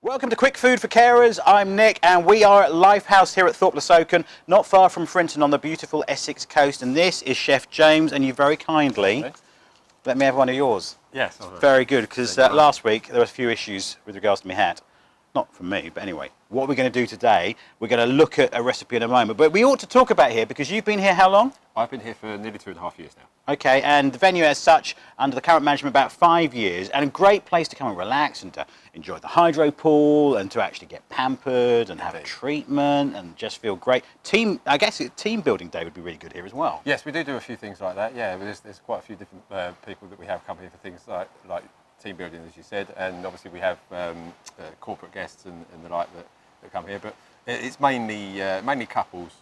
Welcome to Quick Food for Carers. I'm Nick and we are at LifeHouse here at Thorpe Le Soken, not far from Frinton on the beautiful Essex coast. And this is Chef James, and you very kindly let me have one of yours. Yes. Very good, because last week there were a few issues with regards to my hat. Not from me, but anyway. What we're going to do today, we're going to look at a recipe in a moment. But we ought to talk about here, because you've been here how long? I've been here for nearly 2.5 years now. Okay, and the venue as such, under the current management, about 5 years, and a great place to come and relax and to enjoy the hydro pool and to actually get pampered and have a treatment and just feel great. I guess team building day would be really good here as well. Yes, we do a few things like that. Yeah, there's quite a few different people that we have come here for things like team building, as you said, and obviously we have corporate guests and the like that come here. But it's mainly couples,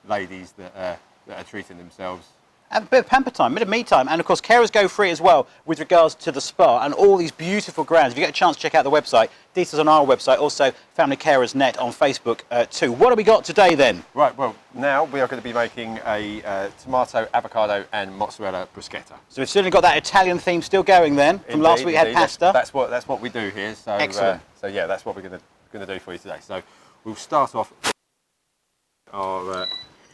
ladies that are treating themselves. Have a bit of pamper time, a bit of me time, and of course carers go free as well with regards to the spa and all these beautiful grounds. If you get a chance to check out the website, details on our website, also FamilyCarersNet on Facebook too. What have we got today then? Right, well now we are going to be making a tomato, avocado and mozzarella bruschetta. So we've certainly got that Italian theme still going then. From last week we had pasta. That's what we do here. So excellent. So yeah, that's what we're going to do for you today. So we'll start off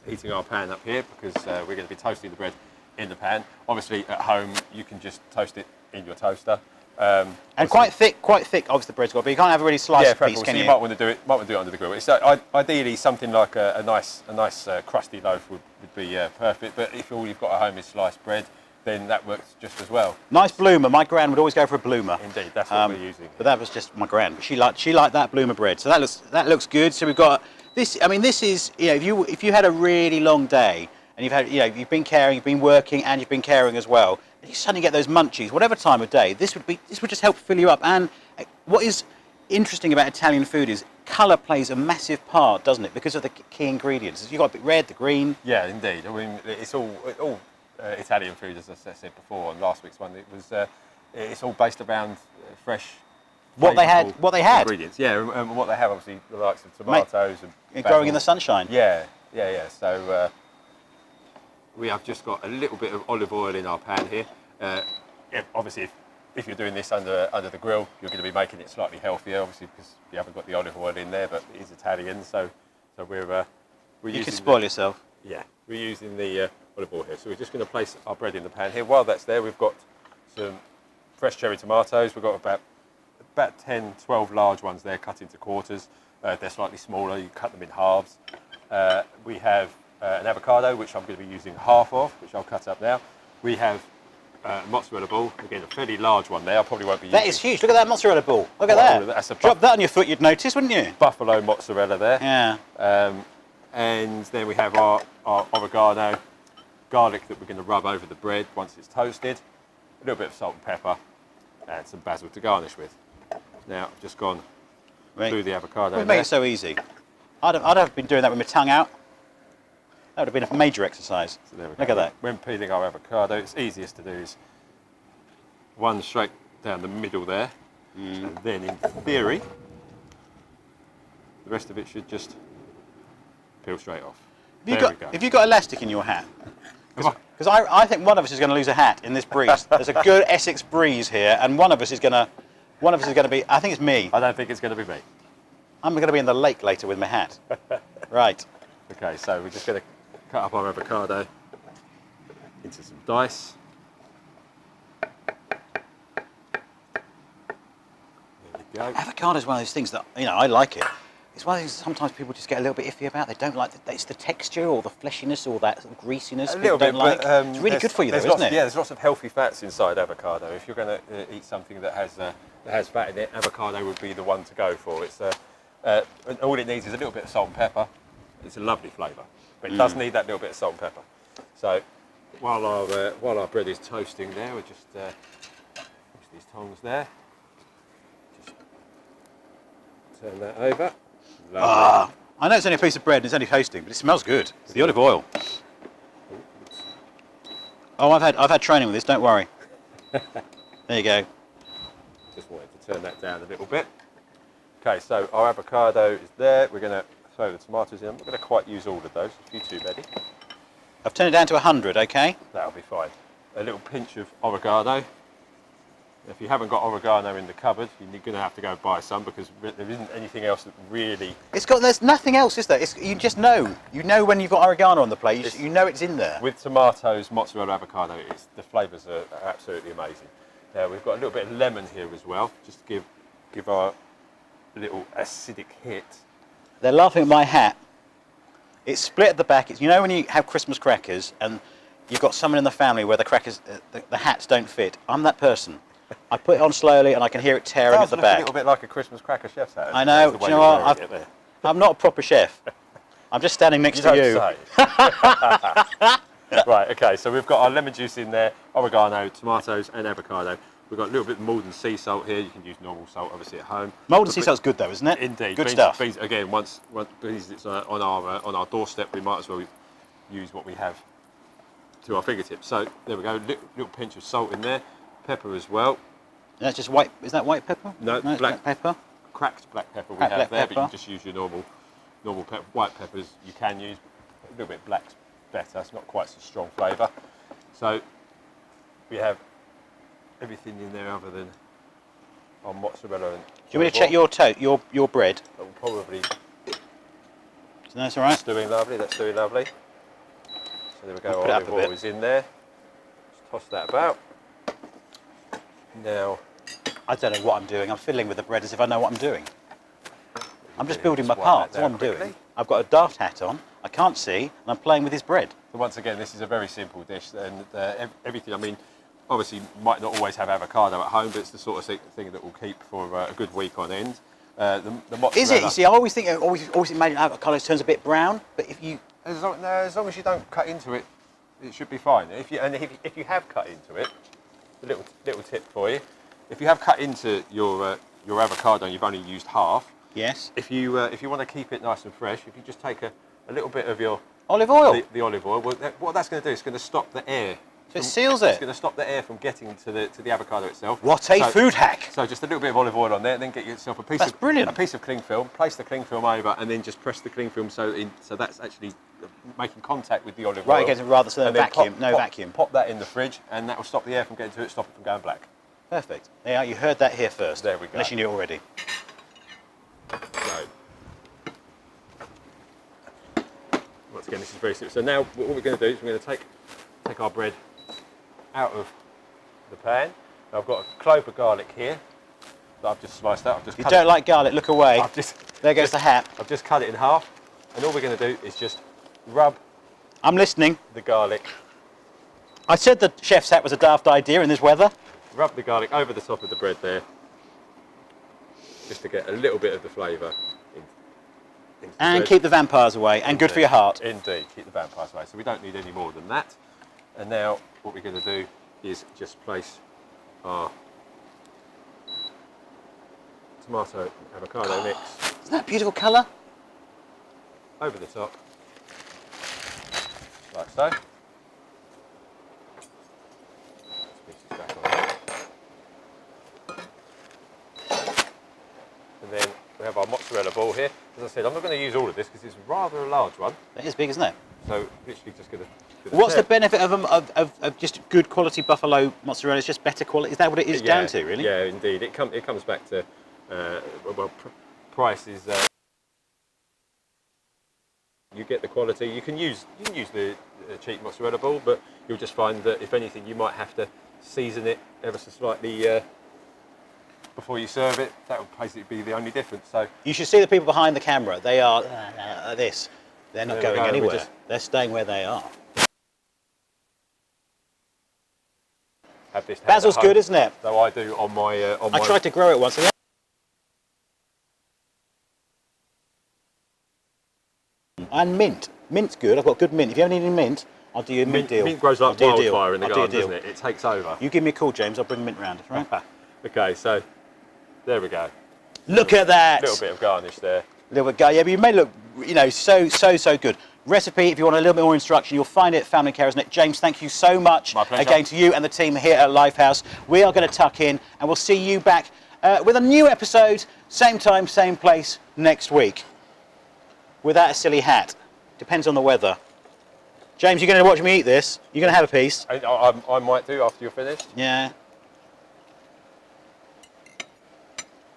heating our pan up here, because we're going to be toasting the bread in the pan. Obviously at home you can just toast it in your toaster. And quite thick obviously the bread's got to be. You can't have a really sliced piece, can so you? You might want to do it under the grill. It's ideally something like a nice crusty loaf would be perfect, but if all you've got at home is sliced bread, then that works just as well. Nice bloomer. My gran would always go for a bloomer. Indeed, that's what we're using. But that was just my gran. But she liked that bloomer bread. So that looks good. So we've got this. I mean, this is, you know, if you had a really long day and you've been caring, you've been working, and you've been caring as well, and you suddenly get those munchies, whatever time of day, this would just help fill you up. And what is interesting about Italian food is colour plays a massive part, doesn't it? Because of the key ingredients. You've got the red, the green. Yeah, indeed. I mean, it's all Italian food, as I said before on last week's one. It's all based around fresh. What they had. Ingredients, yeah, and what they have, obviously, the likes of tomatoes and growing in the sunshine. Yeah. So we have just got a little bit of olive oil in our pan here. Obviously, if you're doing this under the grill, you're going to be making it slightly healthier, obviously, because you haven't got the olive oil in there, but it is Italian, so we're using. You can spoil yourself. Yeah, we're using the olive oil here. So we're just going to place our bread in the pan here. While that's there, we've got some fresh cherry tomatoes. We've got about 10, 12 large ones there cut into quarters. They're slightly smaller, you cut them in halves. We have an avocado, which I'm going to be using half of, which I'll cut up now. We have mozzarella ball, again a fairly large one there. I probably won't be using. That is huge. Look at that mozzarella ball. Look at that. Drop that on your foot, you'd notice, wouldn't you? Buffalo mozzarella there. Yeah. And then we have our oregano, garlic that we're going to rub over the bread once it's toasted, a little bit of salt and pepper, and some basil to garnish with. Now, I've just gone through the avocado. We've made it so easy. I'd have been doing that with my tongue out. That would have been a major exercise. So there we go. Look at that. When peeling our avocado, it's easiest to do is one straight down the middle there, and then in theory, the rest of it should just peel straight off. Have you got elastic in your hat? Because I think one of us is going to lose a hat in this breeze. There's a good Essex breeze here, and one of us is going to be. I think it's me. I don't think it's going to be me. I'm going to be in the lake later with my hat. Right. Okay, so we're just going to cut up our avocado into some dice. There we go. Avocado is one of those things that, I like it. It's one of those sometimes people just get a little bit iffy about. They don't like it's the texture or the fleshiness or that sort of greasiness. A little bit, but it's really good for you, though, isn't it? Yeah, there's lots of healthy fats inside avocado. If you're going to eat something that has fat in it, avocado would be the one to go for. It's all it needs is a little bit of salt and pepper. It's a lovely flavour, but it does need that little bit of salt and pepper. So while our bread is toasting there, we'll just use these tongs there. Just turn that over. I know it's only a piece of bread and it's only toasting, but it smells good. It's the olive oil. Oh, I've had training with this. Don't worry. There you go. Just wanted to turn that down a little bit. Okay, so our avocado is there. We're going to throw the tomatoes in. I'm not going to quite use all of those. A few too many. I've turned it down to 100. Okay. That'll be fine. A little pinch of oregano. If you haven't got oregano in the cupboard, you're going to have to go buy some because there isn't anything else that really... There's nothing else, is there? You just know. You know when you've got oregano on the plate, you know it's in there. With tomatoes, mozzarella, avocado, the flavours are absolutely amazing. Now we've got a little bit of lemon here as well, just to give our little acidic hit. They're laughing at my hat. It's split at the back. You know when you have Christmas crackers and you've got someone in the family where the crackers, the hats don't fit? I'm that person. I put it on slowly and I can hear it tearing at the back. A little bit like a Christmas cracker chef's hat. I know. Do you know what? I'm not a proper chef. I'm just standing next to you. Right, okay, so we've got our lemon juice in there, oregano, tomatoes and avocado. We've got a little bit of Maldon sea salt here. You can use normal salt, obviously, at home. Maldon sea salt's good, though, isn't it? Indeed. Good stuff. Again, once it's on our doorstep, we might as well use what we have to our fingertips. So there we go. Little pinch of salt in there, pepper as well. That's just white. Is that white pepper? No, black pepper. Cracked black pepper we Cracked have there, pepper. but you can just use your normal pepper. White peppers you can use. A little bit black's better. It's not quite so strong flavour. So we have everything in there other than our mozzarella. And do you want me to check your bread? That will probably. So that's all right. That's doing lovely. That's doing lovely. So there we go. Put Olive oil is in there. Just toss that about. Now, I don't know what I'm doing. I'm fiddling with the bread as if I know what I'm doing. I'm just building my parts. That's what I'm doing. I've got a daft hat on. I can't see, and I'm playing with his bread. So once again, this is a very simple dish, and everything. I mean, obviously, you might not always have avocado at home, but it's the sort of thing that will keep for a good week on end. The mozzarella. Is it? You see, I always imagine avocado turns a bit brown, but if you as long as you don't cut into it, it should be fine. If you have cut into it, a little tip for you: if you have cut into your avocado and you've only used half, yes. If you want to keep it nice and fresh, if you just take a little bit of your olive oil, the olive oil, what that's going to do is going to stop the air. So it seals it. It's going to stop the air from getting to the avocado itself. What a food hack! So just a little bit of olive oil on there, and then get yourself a piece of cling film. Place the cling film over, and then just press the cling film so that's actually making contact with the olive oil. Right against it rather than vacuum. Vacuum. Pop that in the fridge, and that will stop the air from getting to it, stop it from going black. Perfect. Yeah, you heard that here first. There we go. Unless you knew already. So, once again, this is very simple. So now what we're going to do is we're going to take our bread out of the pan. Now I've got a clove of garlic here that I've just sliced out. You don't like garlic, look away. There goes the hat. I've just cut it in half, and all we're going to do is just rub. I'm listening. The garlic. I said the chef's hat was a daft idea in this weather. Rub the garlic over the top of the bread there, just to get a little bit of the flavour. And keep the vampires away, and good for your heart. Indeed, keep the vampires away. So we don't need any more than that. And now what we're going to do is just place our tomato and avocado mix. Isn't that a beautiful colour? Over the top, like so. And then we have our mozzarella ball here. As I said, I'm not going to use all of this because it's rather a large one. It is big, isn't it? So literally just going to... What's the benefit of just good quality buffalo mozzarella? It's just better quality. Is that what it is down to, really? Yeah, indeed. It comes back to price is. You get the quality. You can use the cheap mozzarella ball, but you'll just find that if anything, you might have to season it ever so slightly before you serve it. That would basically be the only difference. So you should see the people behind the camera. They are this. They're not going anywhere. They're staying where they are. Have this Basil's good, isn't it? So I do on my. I tried to grow it once. And mint. Mint's good. I've got good mint. If you ever need any mint, I'll do you a mint deal. Mint grows like wildfire in the garden, doesn't it? It takes over. You give me a call, James. I'll bring mint round. Right? Okay, so there we go. Look at that. A little bit of garnish there. A little bit of yeah, but you may look, so good. Recipe, if you want a little bit more instruction, you'll find it at FamilyCarersNet. James, thank you so much. My pleasure. Again to you and the team here at LifeHouse. We are going to tuck in, and we'll see you back with a new episode, same time, same place, next week. Without a silly hat. Depends on the weather. James, you're going to watch me eat this. You're going to have a piece. I might do after you're finished. Yeah.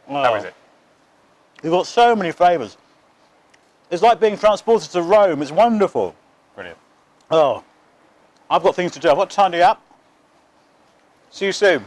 How is it? You've got so many flavours. It's like being transported to Rome. It's wonderful. Brilliant. Oh, I've got things to do. I've got to tidy up. See you soon.